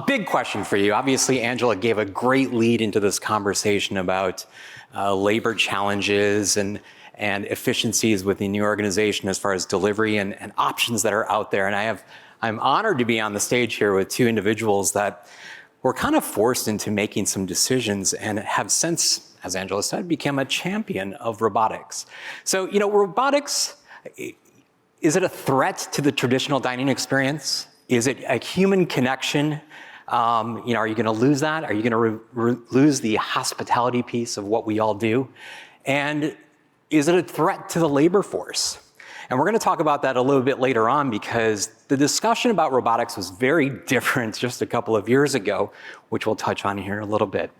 Big question for you. Obviously, Angela gave a great lead into this conversation about labor challenges and efficiencies within the organization as far as delivery and options that are out there. And I'm honored to be on the stage here with two individuals that were kind of forced into making some decisions and have since, as Angela said, become a champion of robotics. So, robotics, is it a threat to the traditional dining experience? Is it a human connection? Are you going to lose that? Are you going to lose the hospitality piece of what we all do? And is it a threat to the labor force? And we're going to talk about that a little bit later on because the discussion about robotics was very different just a couple of years ago, which we'll touch on here in a little bit.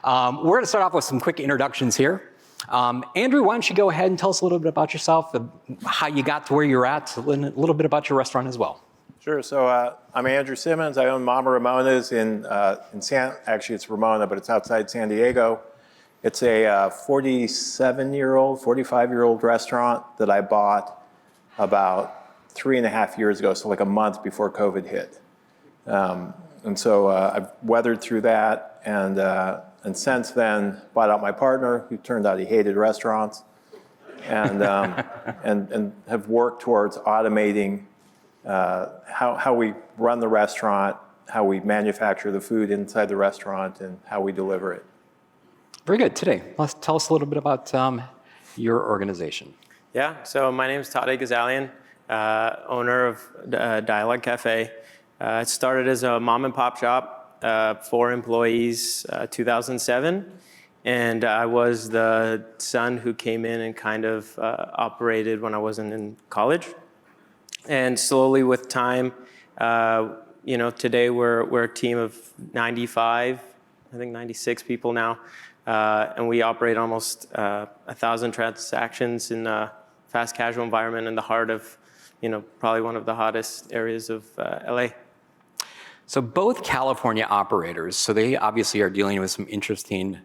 We're going to start off with some quick introductions here. Andrew, why don't you go ahead and tell us a little bit about yourself, how you got to where you're at, and a little bit about your restaurant as well. Sure. So I'm Andrew Simmons. I own Mama Ramona's actually it's Ramona, but it's outside San Diego. It's a 47-year-old, 45-year-old restaurant that I bought about 3.5 years ago, so like a month before COVID hit. And so I've weathered through that, and since then bought out my partner, who turned out he hated restaurants, and have worked towards automating how we run the restaurant, how we manufacture the food inside the restaurant, and how we deliver it. Very good. Today, let's tell us a little bit about your organization. Yeah, so my name is Tadeh Ghazalian, owner of Dialog Cafe. It started as a mom and pop shop, 4 employees, 2007. And I was the son who came in and kind of operated when I wasn't in college. And slowly with time, today we're a team of 95, I think 96 people now. And we operate almost 1,000 transactions in a fast casual environment in the heart of, probably one of the hottest areas of LA. So both California operators, so they obviously are dealing with some interesting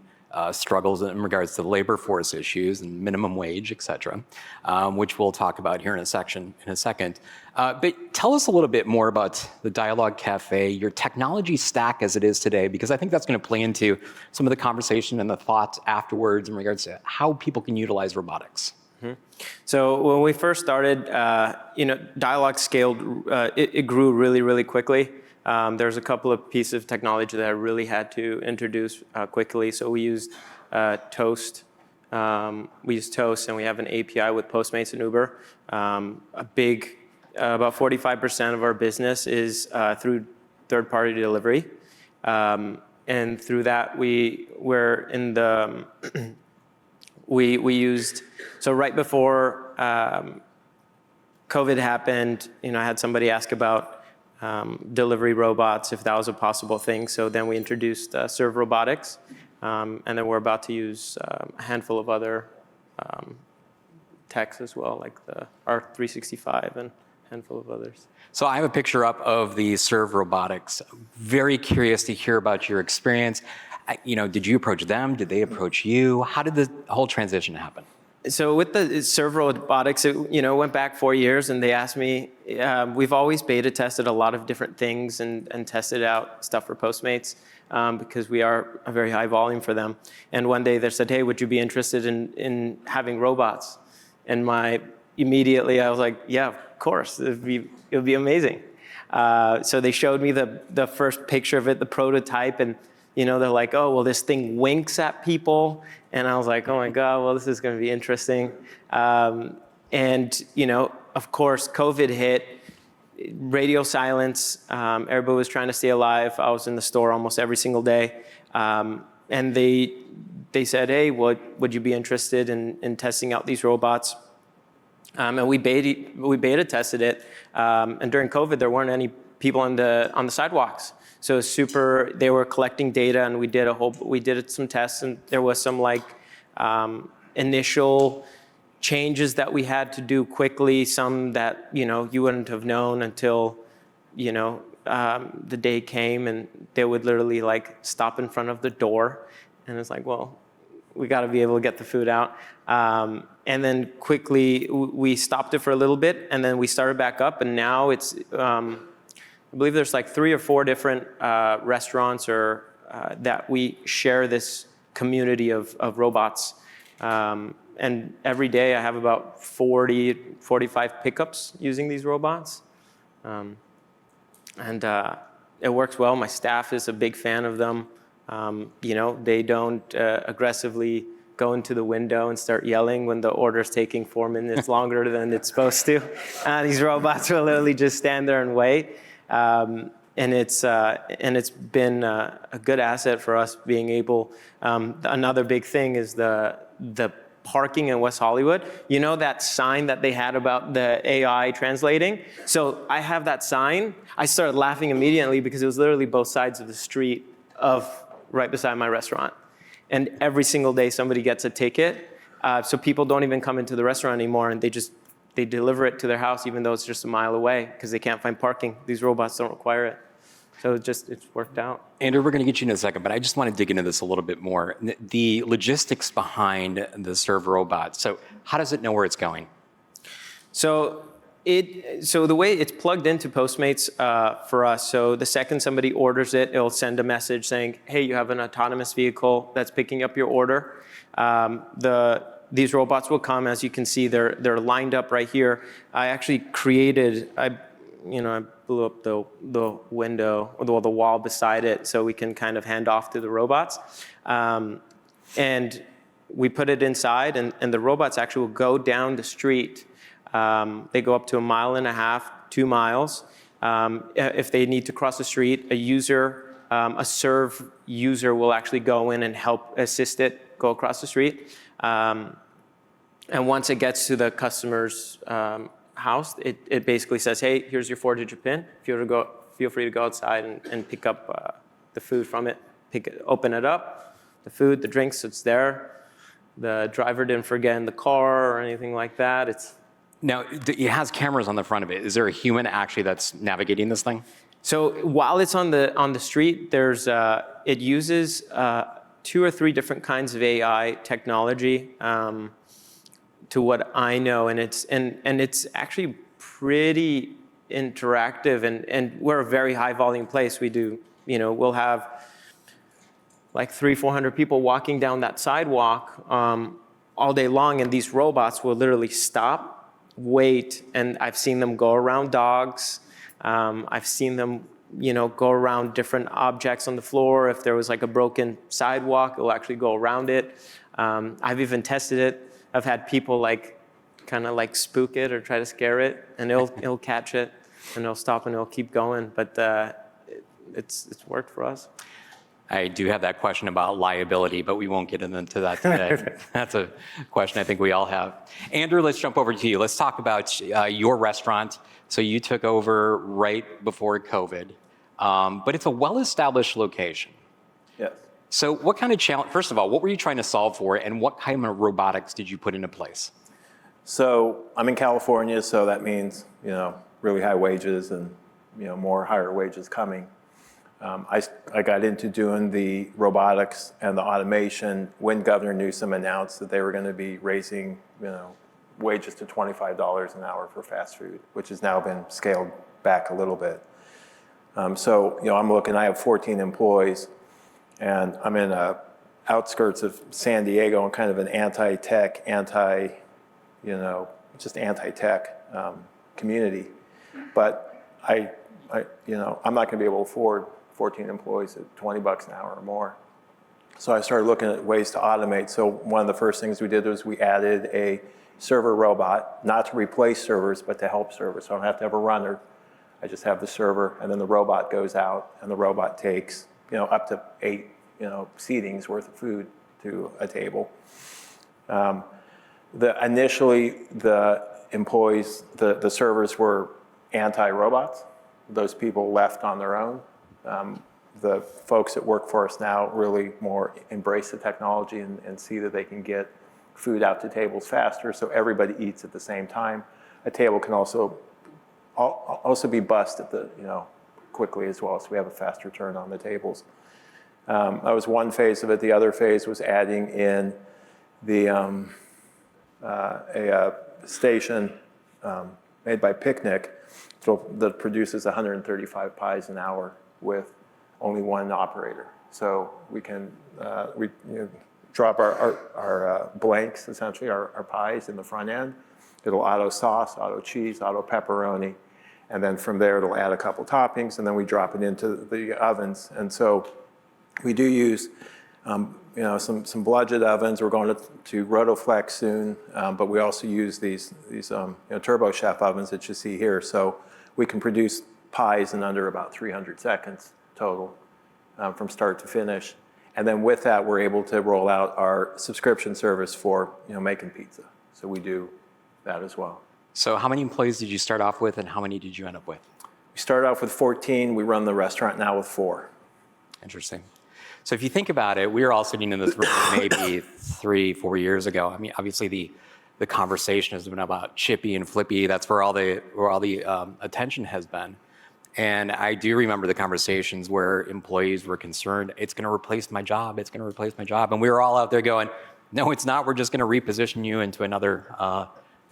struggles in regards to labor force issues and minimum wage, et cetera, which we'll talk about here in a second. But tell us a little bit more about the Dialog Cafe, your technology stack as it is today, because I think that's going to play into some of the conversation and the thoughts afterwards in regards to how people can utilize robotics. Mm-hmm. So when we first started, Dialog scaled, it grew really, really quickly. There's a couple of pieces of technology that I really had to introduce quickly. So we used Toast. We use Toast, and we have an API with Postmates and Uber. About 45% of our business is through third-party delivery. And through that, we used, so right before COVID happened, I had somebody ask about delivery robots, if that was a possible thing. So then we introduced Serve Robotics, and then we're about to use a handful of other techs as well, like the R365 and a handful of others. So I have a picture up of the Serve Robotics. Very curious to hear about your experience. Did you approach them? Did they approach you? How did the whole transition happen? So with the Serve Robotics, it went back 4 years, and they asked me, we've always beta tested a lot of different things and tested out stuff for Postmates because we are a very high volume for them. And one day they said, hey, would you be interested in having robots? And immediately I was like, yeah, of course, it would be amazing. So they showed me the first picture of it, the prototype, and they're like, oh, well, this thing winks at people. And I was like, oh my God, well, this is going to be interesting. Of course, COVID hit, radio silence. Everybody was trying to stay alive. I was in the store almost every single day. And they said, hey, would you be interested in testing out these robots? And we beta tested it. And during COVID, there weren't any people on the sidewalks. So they were collecting data, and we did some tests, and there was some initial changes that we had to do quickly, some that you wouldn't have known until the day came, and they would literally stop in front of the door, and it's like, well, we got to be able to get the food out. And then quickly we stopped it for a little bit, and then we started back up, and now it's I believe there's like 3 or 4 different restaurants or that we share this community of robots. And every day I have about 40, 45 pickups using these robots. And it works well. My staff is a big fan of them. They don't aggressively go into the window and start yelling when the order's taking 4 minutes longer than it's supposed to. These robots will literally just stand there and wait. And it's been a good asset for us being able. Another big thing is the parking in West Hollywood. You know that sign that they had about the AI translating? So I have that sign. I started laughing immediately because it was literally both sides of the street of right beside my restaurant. And every single day somebody gets a ticket. So people don't even come into the restaurant anymore, and they deliver it to their house even though it's just a mile away because they can't find parking. These robots don't require it. So it's worked out. Andrew, we're going to get you in a second, but I just want to dig into this a little bit more. The logistics behind the Serve robot. So how does it know where it's going? So the way it's plugged into Postmates for us, so the second somebody orders it, it'll send a message saying, hey, you have an autonomous vehicle that's picking up your order. These robots will come. As you can see, they're lined up right here. I actually created, I blew up the window, or the wall beside it so we can kind of hand off to the robots. And we put it inside, and the robots actually will go down the street. They go up to 1.5 miles, 2 miles. If they need to cross the street, a Serve user will actually go in and help assist it go across the street. And once it gets to the customer's house, it basically says, hey, here's your 4-digit PIN. Feel free to go outside and pick up the food from it. Open it up, the food, the drinks, it's there. The driver didn't forget in the car or anything like that. Now, it has cameras on the front of it. Is there a human actually that's navigating this thing? So while it's on the street, it uses 2 or 3 different kinds of AI technology. To what I know, and it's actually pretty interactive, and we're a very high volume place. We'll have like 300-400 people walking down that sidewalk all day long, and these robots will literally stop, wait, and I've seen them go around dogs. I've seen them go around different objects on the floor. If there was like a broken sidewalk, it'll actually go around it. I've even tested it. I've had people kind of spook it or try to scare it, and it'll catch it, and it'll stop and it'll keep going. But it's worked for us. I do have that question about liability, but we won't get into that today. That's a question I think we all have. Andrew, let's jump over to you. Let's talk about your restaurant. So you took over right before COVID, but it's a well-established location. Yes. So what kind of challenge, first of all, what were you trying to solve for, and what kind of robotics did you put into place? So I'm in California, so that means, really high wages and, more higher wages coming. I got into doing the robotics and the automation when Governor Newsom announced that they were going to be raising, wages to $25 an hour for fast food, which has now been scaled back a little bit. So, I have 14 employees. And I'm in outskirts of San Diego and kind of an anti-tech, just anti-tech community. But I'm not going to be able to afford 14 employees at $20 an hour or more. So I started looking at ways to automate. So one of the first things we did was we added a server robot, not to replace servers, but to help servers. So I don't have to have a runner. I just have the server, and then the robot goes out, and the robot takes up to 8, seatings worth of food to a table. Initially, the employees, the servers were anti-robots. Those people left on their own. The folks that work for us now really more embrace the technology and see that they can get food out to tables faster, so everybody eats at the same time. A table can also be bussed at quickly as well, so we have a faster turn on the tables. That was one phase of it. The other phase was adding in a station made by Picnic that produces 135 pies an hour with only one operator. So we can drop our blanks, essentially, our pies in the front end. It'll auto sauce, auto cheese, auto pepperoni. And then from there, it'll add a couple toppings, and then we drop it into the ovens. And so we do use some bludgeoned ovens. We're going to Rotoflex soon, but we also use these Turbo Chef ovens that you see here. So we can produce pies in under about 300 seconds total from start to finish. And then with that, we're able to roll out our subscription service for making pizza. So we do that as well. So how many employees did you start off with, and how many did you end up with? We started off with 14. We run the restaurant now with 4. Interesting. So if you think about it, we were all sitting in this room maybe 3-4 years ago. I mean, obviously the conversation has been about Chippy and Flippy. That's where all the attention has been. And I do remember the conversations where employees were concerned, it's going to replace my job, it's going to replace my job. And we were all out there going, no, it's not. We're just going to reposition you into another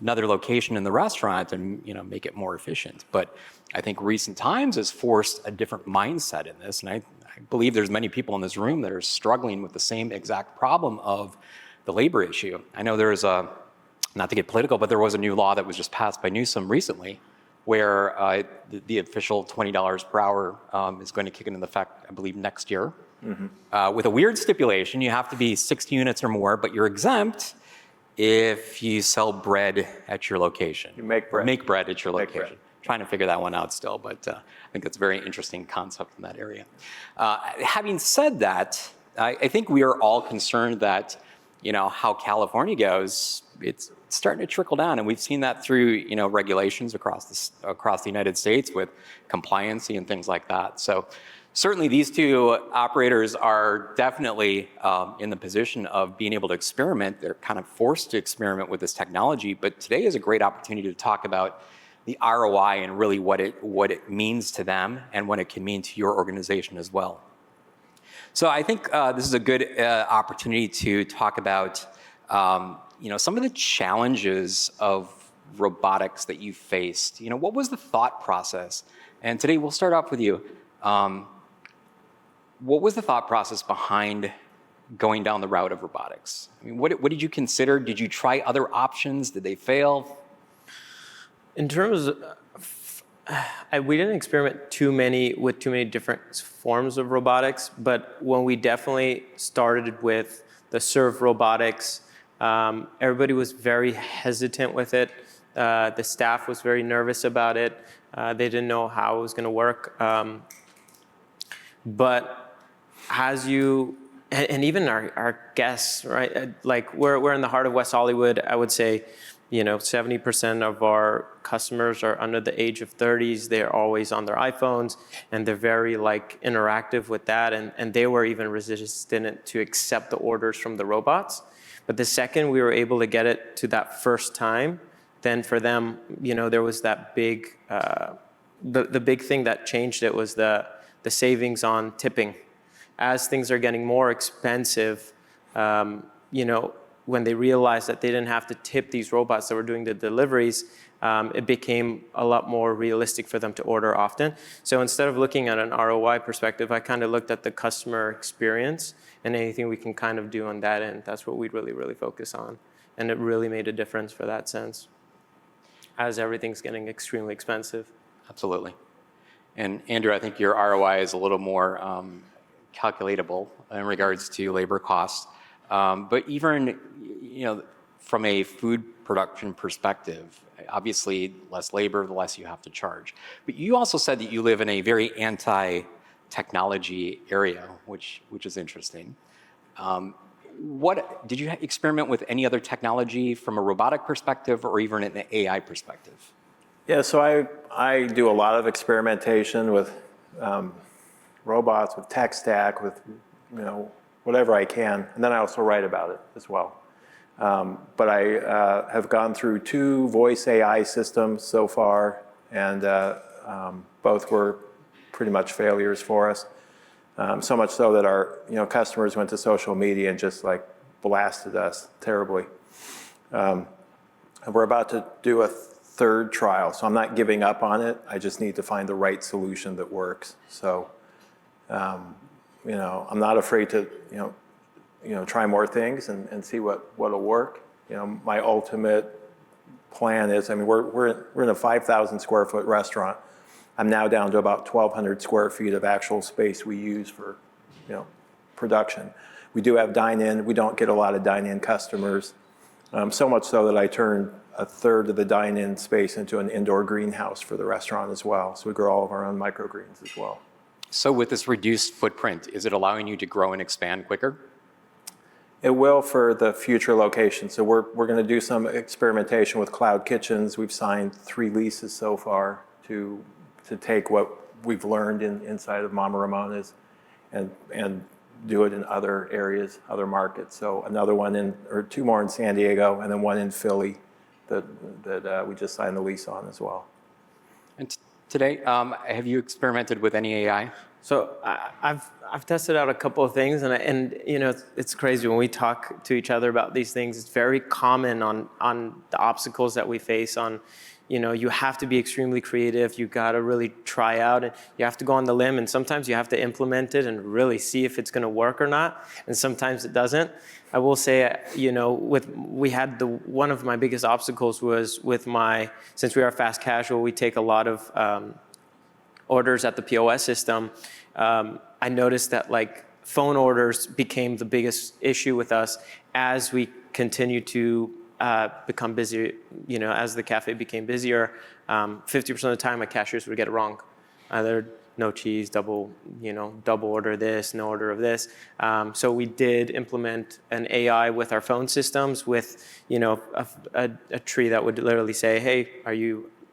location in the restaurant and make it more efficient. But I think recent times has forced a different mindset in this. And I believe there's many people in this room that are struggling with the same exact problem of the labor issue. I know there is not to get political, but there was a new law that was just passed by Newsom recently where the official $20 per hour is going to kick into effect, I believe, next year. Mm-hmm. With a weird stipulation, you have to be 60 units or more, but you're exempt if you sell bread at your location. You make bread. Make bread at your Make location. bread. Trying to figure that one out still, but I think that's a very interesting concept in that area. Having said that, I think we are all concerned that, how California goes, it's starting to trickle down, and we've seen that through, regulations across the United States with compliancy and things like that. So certainly these two operators are definitely in the position of being able to experiment. They're kind of forced to experiment with this technology, but today is a great opportunity to talk about the ROI and really what it means to them and what it can mean to your organization as well. So I think this is a good opportunity to talk about some of the challenges of robotics that you faced. What was the thought process? And today we'll start off with you. What was the thought process behind going down the route of robotics? I mean, what did you consider? Did you try other options? Did they fail? In terms of, we didn't experiment with too many different forms of robotics, but when we definitely started with the serve robotics, everybody was very hesitant with it. The staff was very nervous about it. They didn't know how it was going to work. But as you, and even our guests, right? Like we're in the heart of West Hollywood. I would say, 70% of our customers are under the age of 30s. They're always on their iPhones, and they're very interactive with that. And they were even resistant to accept the orders from the robots. But the second we were able to get it to that first time, then for them, there was that big, the big thing that changed it was the savings on tipping. As things are getting more expensive, when they realized that they didn't have to tip these robots that were doing the deliveries, it became a lot more realistic for them to order often. So instead of looking at an ROI perspective, I kind of looked at the customer experience and anything we can kind of do on that end. That's what we'd really, really focus on. And it really made a difference for that sense, as everything's getting extremely expensive. Absolutely. And Andrew, I think your ROI is a little more calculatable in regards to labor costs. But even, from a food production perspective, obviously less labor, the less you have to charge. But you also said that you live in a very anti-technology area, which is interesting. Did you experiment with any other technology from a robotic perspective or even an AI perspective? Yeah, so I do a lot of experimentation with robots, with tech stack, with whatever I can, and then I also write about it as well. But I have gone through 2 voice AI systems so far, and both were pretty much failures for us. So much so that our customers went to social media and just blasted us terribly. And we're about to do a third trial. So I'm not giving up on it. I just need to find the right solution that works. So, I'm not afraid to, try more things and see what'll work. My ultimate plan is, we're in a 5,000 square foot restaurant. I'm now down to about 1,200 square feet of actual space we use for, production. We do have dine-in. We don't get a lot of dine-in customers. So much so that I turned a third of the dine-in space into an indoor greenhouse for the restaurant as well. So we grow all of our own microgreens as well. So with this reduced footprint, is it allowing you to grow and expand quicker? It will for the future locations. So we're going to do some experimentation with cloud kitchens. We've signed 3 leases so far to take what we've learned inside of Mama Ramona's and do it in other areas, other markets. So another one or 2 more in San Diego, and then 1 in Philly that we just signed the lease on as well. And today, have you experimented with any AI? So I've tested out a couple of things, and it's crazy when we talk to each other about these things. It's very common on the obstacles that we face. You have to be extremely creative. You got to really try out, and you have to go on the limb. And sometimes you have to implement it and really see if it's going to work or not. And sometimes it doesn't. I will say, one of my biggest obstacles was since we are fast casual, we take a lot of orders at the POS system. I noticed that phone orders became the biggest issue with us as we continue to become busy. As the cafe became busier, 50% of the time my cashiers would get it wrong. Either no cheese, double order this, no order of this. So we did implement an AI with our phone systems with a tree that would literally say, hey,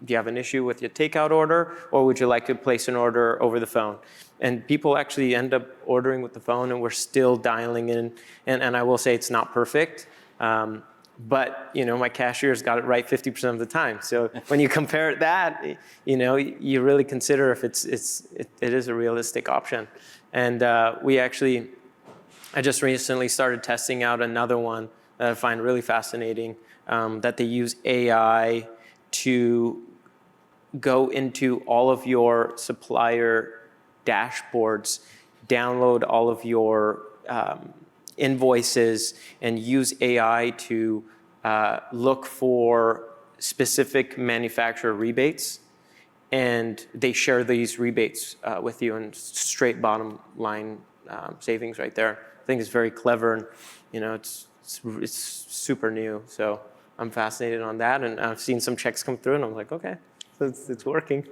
do you have an issue with your takeout order, or would you like to place an order over the phone? And people actually end up ordering with the phone, and we're still dialing in. And I will say it's not perfect, but my cashier's got it right 50% of the time. So when you compare that, you really consider if it is a realistic option. And I just recently started testing out another one that I find really fascinating, that they use AI to go into all of your supplier dashboards, download all of your invoices, and use AI to look for specific manufacturer rebates. And they share these rebates with you in straight bottom line savings right there. I think it's very clever, and it's super new. So I'm fascinated on that, and I've seen some checks come through, and I'm like, okay, so it's working.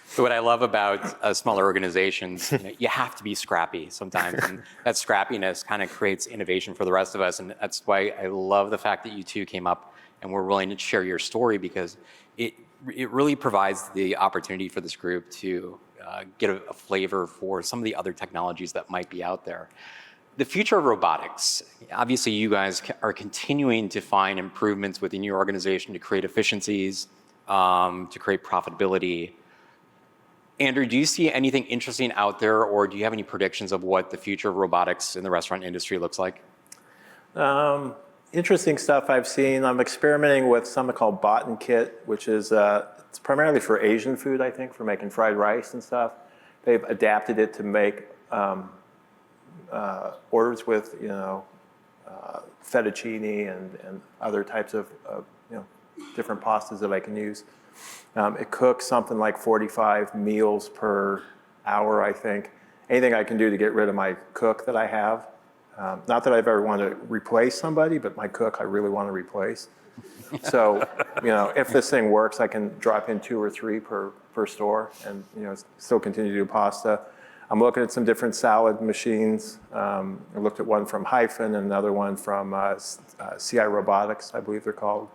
So what I love about smaller organizations, you have to be scrappy sometimes, and that scrappiness kind of creates innovation for the rest of us, and that's why I love the fact that you two came up and were willing to share your story, because it really provides the opportunity for this group to get a flavor for some of the other technologies that might be out there. The future of robotics, obviously you guys are continuing to find improvements within your organization to create efficiencies, to create profitability. Andrew, do you see anything interesting out there, or do you have any predictions of what the future of robotics in the restaurant industry looks like? Interesting stuff I've seen. I'm experimenting with something called Bot and Kit, which is it's primarily for Asian food, I think, for making fried rice and stuff. They've adapted it to make orders with fettuccine and other types of different pastas that I can use. It cooks something like 45 meals per hour, I think. Anything I can do to get rid of my cook that I have. Not that I've ever wanted to replace somebody, but my cook I really want to replace. So, if this thing works, I can drop in 2 or 3 per store and, still continue to do pasta. I'm looking at some different salad machines. I looked at one from Hyphen and another one from CI Robotics, I believe they're called.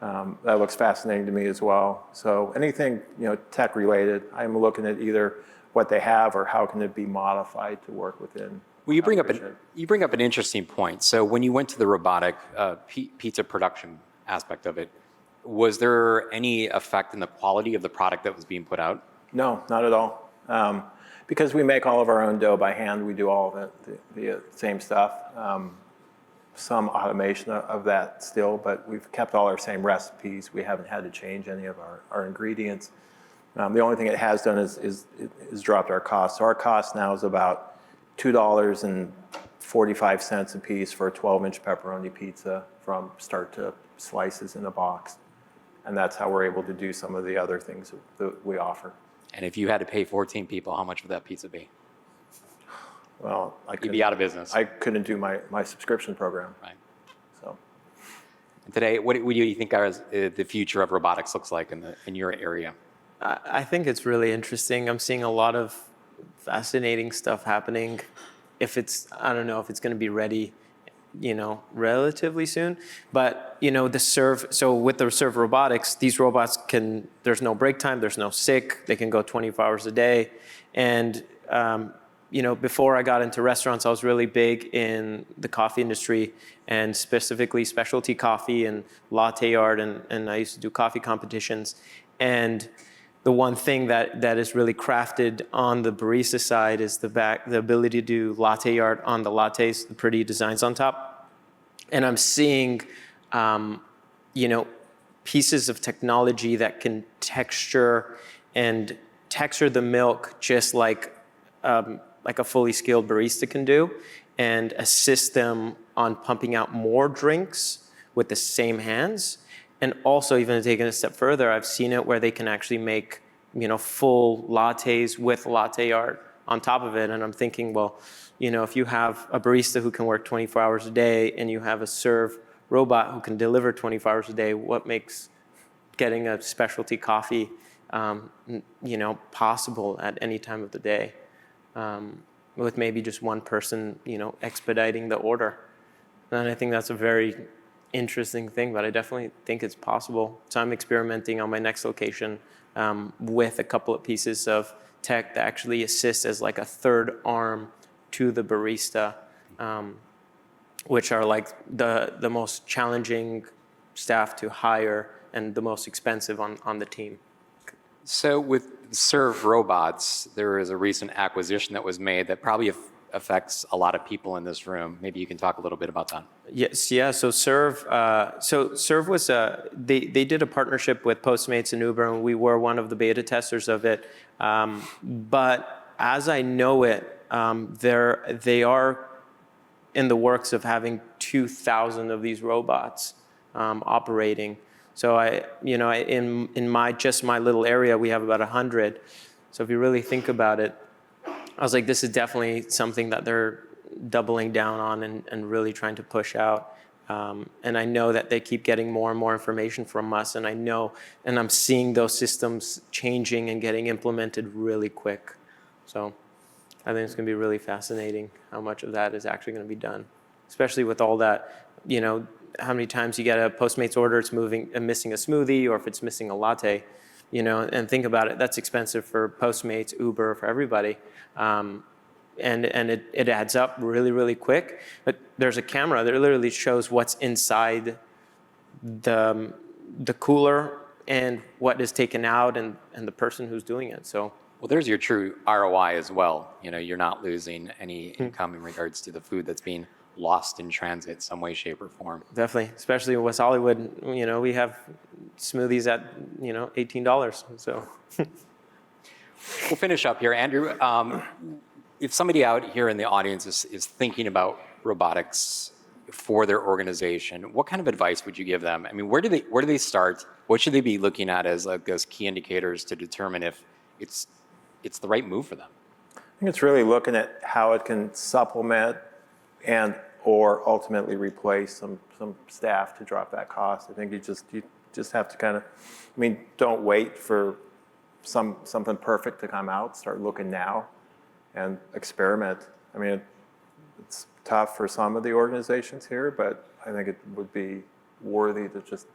That looks fascinating to me as well. So anything, tech related, I'm looking at either what they have or how can it be modified to work within. Well, you bring up an interesting point. So when you went to the robotic pizza production aspect of it, was there any effect in the quality of the product that was being put out? No, not at all. Because we make all of our own dough by hand, we do all the same stuff. some automation of that still, but we've kept all our same recipes. We haven't had to change any of our ingredients. The only thing it has done is dropped our cost. So our cost now is about $2.45 a piece for a 12-inch pepperoni pizza from start to slices in a box. And that's how we're able to do some of the other things that we offer. And if you had to pay 14 people, how much would that pizza be? Well, You'd be out of business. I couldn't do my subscription program. Right. So. And today, what do you think the future of robotics looks like in your area? I think it's really interesting. I'm seeing a lot of fascinating stuff happening. I don't know if it's going to be ready, relatively soon. But, so with the serve robotics, these robots there's no break time, there's no sick, they can go 24 hours a day. And, before I got into restaurants, I was really big in the coffee industry and specifically specialty coffee and latte art. And I used to do coffee competitions. And the one thing that is really crafted on the barista side is the ability to do latte art on the lattes, the pretty designs on top. And I'm seeing, pieces of technology that can texture the milk just like a fully skilled barista can do, and assist them on pumping out more drinks with the same hands. And also, even taking it a step further, I've seen it where they can actually make, full lattes with latte art on top of it. And I'm thinking, well, if you have a barista who can work 24 hours a day and you have a serve robot who can deliver 24 hours a day, what makes getting a specialty coffee, possible at any time of the day, with maybe just one person, expediting the order. And I think that's a very interesting thing, but I definitely think it's possible. So I'm experimenting on my next location with a couple of pieces of tech that actually assists as like a third arm to the barista, which are like the most challenging staff to hire and the most expensive on the team. So with serve robots, there is a recent acquisition that was made that probably affects a lot of people in this room. Maybe you can talk a little bit about that. Yes, yeah. So Serve was they did a partnership with Postmates and Uber, and we were one of the beta testers of it. But as I know it, they are in the works of having 2,000 of these robots operating. So in my little area, we have about 100. So if you really think about it, I was like, this is definitely something that they're doubling down on and really trying to push out. And I know that they keep getting more and more information from us. And I'm seeing those systems changing and getting implemented really quick. So I think it's going to be really fascinating how much of that is actually going to be done, especially with all that, how many times you get a Postmates order, it's missing a smoothie, or if it's missing a latte, and think about it, that's expensive for Postmates, Uber, for everybody. And it adds up really, really quick. But there's a camera that literally shows what's inside the cooler and what is taken out and the person who's doing it. So. Well, there's your true ROI as well. You're not losing any income in regards to the food that's being lost in transit some way, shape, or form. Definitely, especially in West Hollywood. We have smoothies at $18. So. We'll finish up here, Andrew. If somebody out here in the audience is thinking about robotics for their organization, what kind of advice would you give them? I mean, where do they start? What should they be looking at as those key indicators to determine if it's the right move for them? I think it's really looking at how it can supplement and or ultimately replace some staff to drop that cost. I think you just have to kind of, don't wait for something perfect to come out. Start looking now and experiment. It's tough for some of the organizations here, but I think it would be worthy to just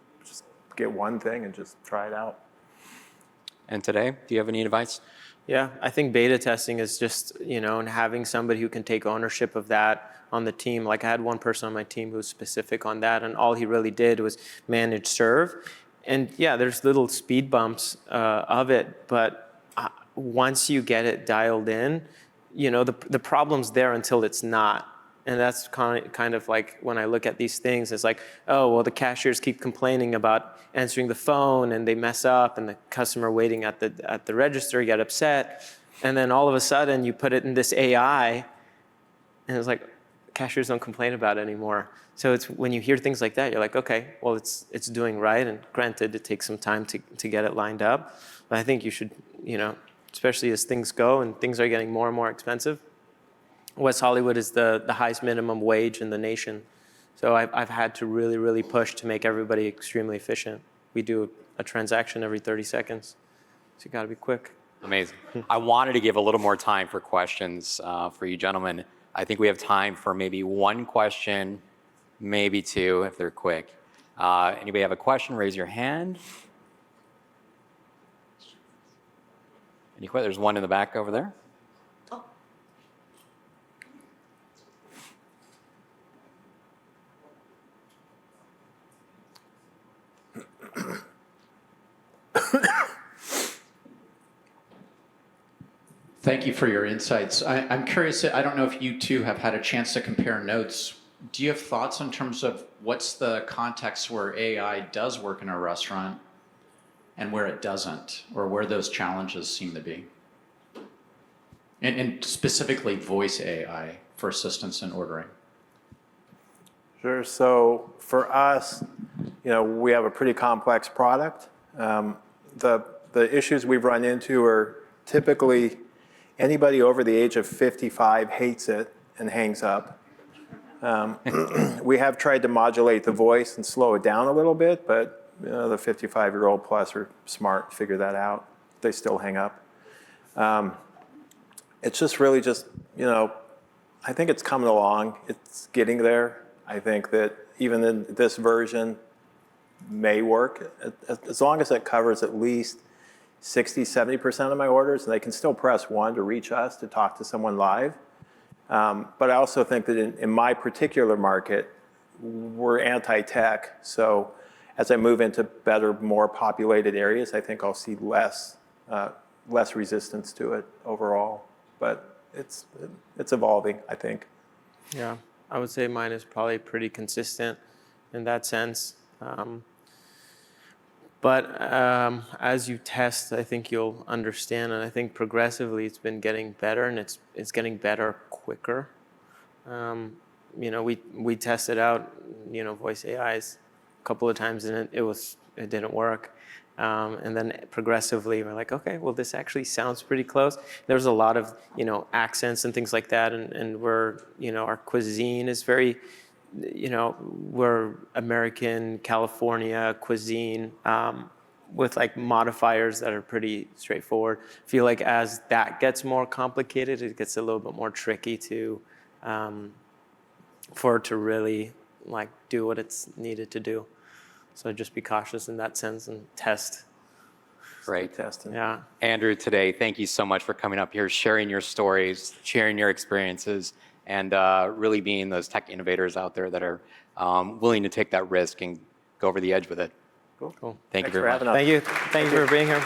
get one thing and just try it out. And Tadeh, do you have any advice? Yeah, I think beta testing is just, and having somebody who can take ownership of that on the team. Like I had one person on my team who was specific on that, and all he really did was manage serve. And yeah, there's little speed bumps of it, but once you get it dialed in, the problem's there until it's not. And that's kind of like when I look at these things, it's like, oh, well, the cashiers keep complaining about answering the phone and they mess up and the customer waiting at the register get upset. And then all of a sudden you put it in this AI and it's like, cashiers don't complain about it anymore. So it's when you hear things like that, you're like, okay, well, it's doing right. And granted, it takes some time to get it lined up. But I think you should, especially as things go and things are getting more and more expensive. West Hollywood is the highest minimum wage in the nation. So I've had to really, really push to make everybody extremely efficient. We do a transaction every 30 seconds. So you got to be quick. Amazing. I wanted to give a little more time for questions for you gentlemen. I think we have time for maybe one question, maybe two if they're quick. Anybody have a question? Raise your hand. Any questions? There's one in the back over there. Thank you for your insights. I'm curious, I don't know if you two have had a chance to compare notes. Do you have thoughts in terms of what's the context where AI does work in a restaurant and where it doesn't, or where those challenges seem to be? And specifically voice AI for assistance in ordering. Sure. So for us, we have a pretty complex product. The issues we've run into are typically anybody over the age of 55 hates it and hangs up. We have tried to modulate the voice and slow it down a little bit, but the 55-year-old plus are smart, figure that out. They still hang up. It's just really I think it's coming along. It's getting there. I think that even in this version may work, as long as it covers at least 60-70% of my orders, and they can still press 1 to reach us to talk to someone live. But I also think that in my particular market, we're anti-tech. So as I move into better, more populated areas, I think I'll see less resistance to it overall. But it's evolving, I think. Yeah, I would say mine is probably pretty consistent in that sense. But as you test, I think you'll understand, and I think progressively it's been getting better, and it's getting better quicker. We tested out, voice AIs a couple of times, and it didn't work. And then progressively, we're like, okay, well, this actually sounds pretty close. There's a lot of, accents and things like that, and we're, our cuisine is very, we're American, California cuisine, with like modifiers that are pretty straightforward. I feel like as that gets more complicated, it gets a little bit more tricky for it to really like do what it's needed to do. So just be cautious in that sense and test. Great. Testing. Yeah. Andrew, today, thank you so much for coming up here, sharing your stories, sharing your experiences, and really being those tech innovators out there that are willing to take that risk and go over the edge with it. Cool. Thank you Thanks very for much. having us. Thank you for being here.